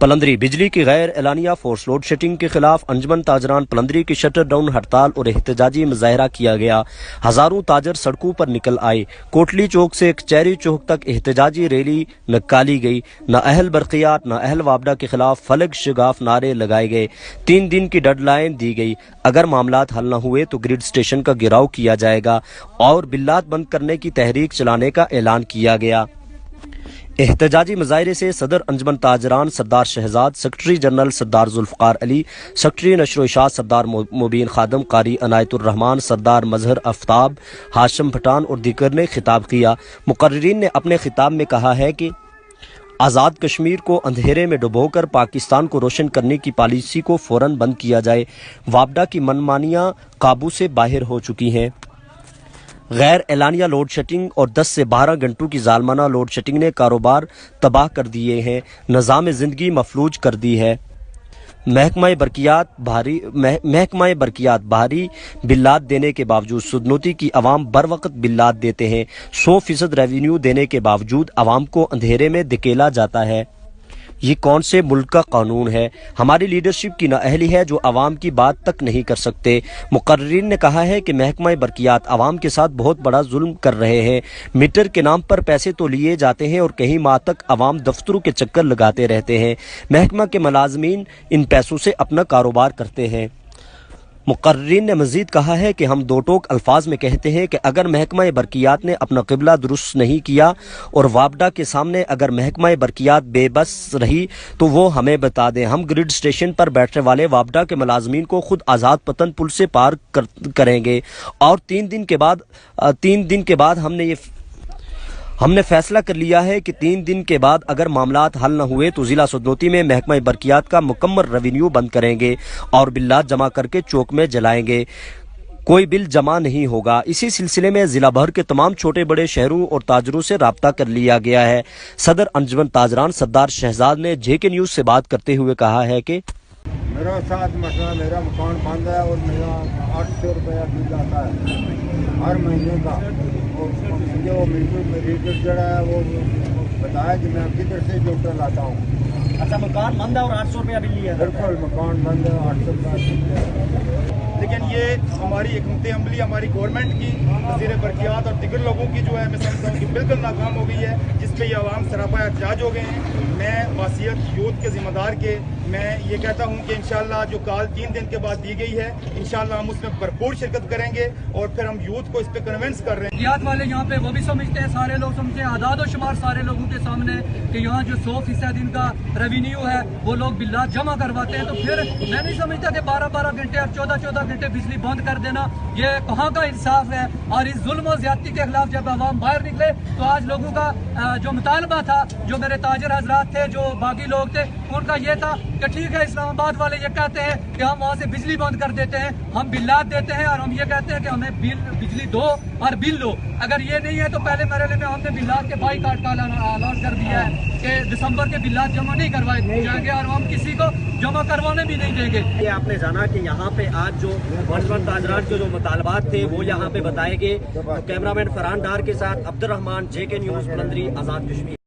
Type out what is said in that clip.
پلندری بجلی کی غیر اعلانیہ فورس لوڈ شیڈنگ کے خلاف انجمن تاجران پلندری کی شٹر ڈاؤن ہڑتال اور احتجاجی مظاہرہ کیا گیا۔ ہزاروں تاجر سڑکوں پر نکل آئے۔ کوٹلی چوک سے کچہری چوک تک احتجاجی ریلی نکالی گئی۔ نہ اہل برقیات نہ اہل وابڈا کے خلاف فلک شگاف نعرے لگائے گئے۔ 3 دن کی ڈیڈ لائن دی گئی۔ اگر معاملات حل نہ ہوئے تو گریڈ اسٹیشن کا گھیراؤ کیا جائے گا اور بلات بند کرنے کی تحریک چلانے کا اعلان کیا گیا۔ احتجاجی مظاہرے سے صدر انجمن تاجران سردار شہزاد، سیکرٹری جنرل سردار ذوالفقار علی، سیکرٹری نشر و اشاعت سردار مبین خادم، قاری عنایت الرحمان، سردار مظہر آفتاب، ہاشم پٹھان اور دیگر نے خطاب کیا۔ مقررین نے اپنے خطاب میں کہا ہے کہ آزاد کشمیر کو اندھیرے میں ڈبو کر پاکستان کو روشن کرنے کی پالیسی کو فوراً بند کیا جائے۔ وابڈا کی منمانیاں قابو سے باہر ہو چکی ہیں۔ غیر اعلانیہ لوڈ شیڈنگ اور 10 سے 12 گھنٹوں کی ظالمانہ لوڈ شیڈنگ نے کاروبار تباہ کر دیے ہیں، نظام زندگی مفلوج کر دی ہے۔ محکمہ برقیات بھاری بلات دینے کے باوجود سودنوتی کی عوام بر وقت بلات دیتے ہیں۔ 100% ریونیو دینے کے باوجود عوام کو اندھیرے میں دھکیلا جاتا ہے۔ یہ کون سے ملک کا قانون ہے؟ ہماری لیڈرشپ کی نااہلی ہے جو عوام کی بات تک نہیں کر سکتے۔ مقررین نے کہا ہے کہ محکمہ برقیات عوام کے ساتھ بہت بڑا ظلم کر رہے ہیں۔ میٹر کے نام پر پیسے تو لیے جاتے ہیں اور کئی ماہ تک عوام دفتروں کے چکر لگاتے رہتے ہیں۔ محکمہ کے ملازمین ان پیسوں سے اپنا کاروبار کرتے ہیں۔ مقررین نے مزید کہا ہے کہ ہم دو ٹوک الفاظ میں کہتے ہیں کہ اگر محکمہ برقیات نے اپنا قبلہ درست نہیں کیا اور وابڈا کے سامنے اگر محکمہ برقیات بے بس رہی تو وہ ہمیں بتا دیں۔ ہم گریڈ اسٹیشن پر بیٹھنے والے وابڈا کے ملازمین کو خود آزاد پتن پل سے پار کریں گے اور 3 دن کے بعد ہم نے فیصلہ کر لیا ہے کہ 3 دن کے بعد اگر معاملات حل نہ ہوئے تو ضلع سودنوتی میں محکمہ برقیات کا مکمل ریونیو بند کریں گے اور بلات جمع کر کے چوک میں جلائیں گے۔ کوئی بل جمع نہیں ہوگا۔ اسی سلسلے میں ضلع بھر کے تمام چھوٹے بڑے شہروں اور تاجروں سے رابطہ کر لیا گیا ہے۔ صدر انجمن تاجران سردار شہزاد نے JK نیوز سے بات کرتے ہوئے کہا ہے کہ میرا ساتھ مسئلہ، میرا مکان بند ہے اور میرا 800 روپیہ بل آتا ہے ہر مہینے کا۔ مجھے وہ میٹر جو ہے وہ بتایا کہ میں کدھر سے جوٹر لاتا ہوں۔ اچھا، مکان بند ہے اور 800 روپیہ بل لیا ہے؟ بالکل، مکان بند ہے، 800 روپیہ۔ لیکن یہ ہماری حکمت عملی ہماری گورنمنٹ کی، وزیر برقیات اور دیگر لوگوں کی جو ہے میں سمجھتا ہوں کہ بالکل ناکام ہو گئی ہے، جس پہ یہ عوام سراپا احتجاج ہو گئے ہیں۔ میں واسیت یوتھ کے ذمہ دار کے میں یہ کہتا ہوں کہ انشاءاللہ جو کال 3 دن کے بعد دی گئی ہے انشاءاللہ ہم اس میں بھرپور شرکت کریں گے اور پھر ہم یوتھ کو اس پہ کنونس کر رہے ہیں۔ برقیات والے یہاں پہ وہ بھی سمجھتے ہیں، سارے لوگ سمجھتے ہیں، اعداد و شمار سارے لوگوں کے سامنے کہ یہاں جو 100% ان کا ریونیو ہے وہ لوگ بلات جمع کرواتے ہیں، تو پھر میں نہیں سمجھتا کہ 12 گھنٹے اور 14 گھنٹے بجلی بند کر دینا یہ کہاں کا انصاف ہے۔ اور اس ظلم و زیادتی کے خلاف جب عوام باہر نکلے تو آج لوگوں کا جو مطالبہ تھا، جو میرے تاجر حضرات تھے، جو باقی لوگ تھے، ان کا یہ تھا کہ ٹھیک ہے اسلام آباد والے یہ کہتے ہیں کہ ہم وہاں سے بجلی بند کر دیتے ہیں، ہم بلات دیتے ہیں اور ہم یہ کہتے ہیں کہ ہمیں بجلی دو اور بل دو۔ اگر یہ نہیں ہے تو پہلے مرحلے میں ہم نے بلات کے بائیکاٹ کا اعلان کر دیا ہے کہ دسمبر کے بلات جمع نہیں کروائے جائیں گے اور ہم کسی کو جمع کروانے بھی نہیں دیں گے۔ یہ آپ نے جانا کہ یہاں پہ آج جو انجمن تاجران کے جو مطالبات تھے وہ یہاں پہ بتائے گئے۔ کیمرہ مین فرحان ڈار کے ساتھ عبد الرحمان، JK نیوز، پلندری، آزاد کشمیر۔